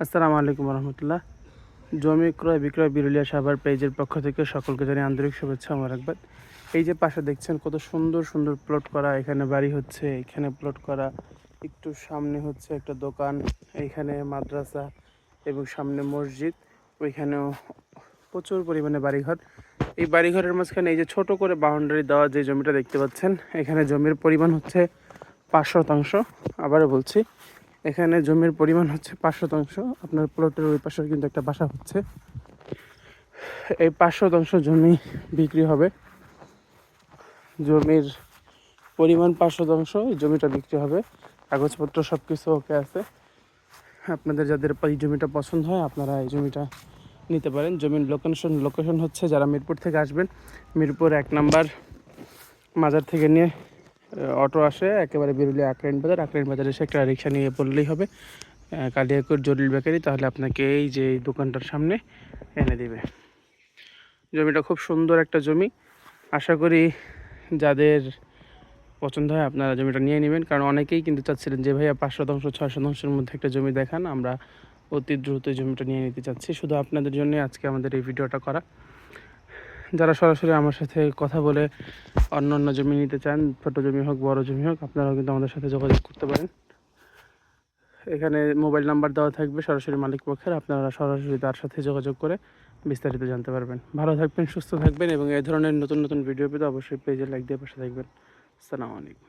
আসসালামু আলাইকুম রহমতুল্লাহ। জমি ক্রয় বিক্রয় বিরুলিয়া সাভার পেজের পক্ষ থেকে সকলকে জানিয়ে আন্তরিক শুভেচ্ছা ও মোবারকবাদ। এই যে পাশে দেখছেন কত সুন্দর সুন্দর প্লট করা, এখানে বাড়ি হচ্ছে, এখানে প্লট করা, একটু সামনে হচ্ছে একটা দোকান, এইখানে মাদ্রাসা এবং সামনে মসজিদ, ওইখানেও প্রচুর পরিমাণে বাড়িঘর। এই বাড়িঘরের মাঝখানে এই যে ছোট করে বাউন্ডারি দেওয়া যে জমিটা দেখতে পাচ্ছেন, এখানে জমির পরিমাণ হচ্ছে 5 শতাংশ। আবারও বলছি, এখানে জমির পরিমাণ হচ্ছে 5 শতাংশ। আপনার প্লটের ওই পাশে কিন্তু একটা বাসা হচ্ছে। এই 5 শতাংশ জমি বিক্রি হবে। জমির পরিমাণ 5 শতাংশ, এই জমিটা বিক্রি হবে। কাগজপত্র সব কিছু ওকে আছে। আপনাদের যাদের এই জমিটা পছন্দ হয় আপনারা এই জমিটা নিতে পারেন। জমির লোকেশন হচ্ছে, যারা মিরপুর থেকে আসবেন, মিরপুর 1 নম্বর মাজার থেকে নিয়ে অটো আসে একেবারে বিরুলিয়া আকরাইন বাজারে এসে একটা রিক্সা নিয়ে বললেই হবে কালিয়াকৈর জলিল বেকারি, তাহলে আপনাকে এই যে এই দোকানটার সামনে এনে দিবে। জমিটা খুব সুন্দর একটা জমি। আশা করি যাদের পছন্দ হয় আপনারা জমিটা নিয়ে নেবেন, কারণ অনেকেই কিন্তু চাচ্ছিলেন যে ভাইয়া 5 শতাংশ 6 শতাংশের মধ্যে একটা জমি দেখান, আমরা অতি দ্রুত জমিটা নিয়ে নিতে চাচ্ছি। শুধু আপনাদের জন্য আজকে আমাদের এই ভিডিওটা করা। যারা সরাসরি আমার সাথে কথা বলে অন্য অন্য জমি নিতে চান, ছোটো জমি হোক বড় জমি হোক, আপনারাও কিন্তু আমাদের সাথে যোগাযোগ করতে পারেন। এখানে মোবাইল নাম্বার দেওয়া থাকবে সরাসরি মালিক পক্ষের, আপনারা সরাসরি তার সাথে যোগাযোগ করে বিস্তারিত জানতে পারবেন। ভালো থাকবেন, সুস্থ থাকবেন এবং এই ধরনের নতুন নতুন ভিডিও পেতে অবশ্যই পেজে লাইক দিয়ে পাশে থাকবেন। আসসালামু আলাইকুম।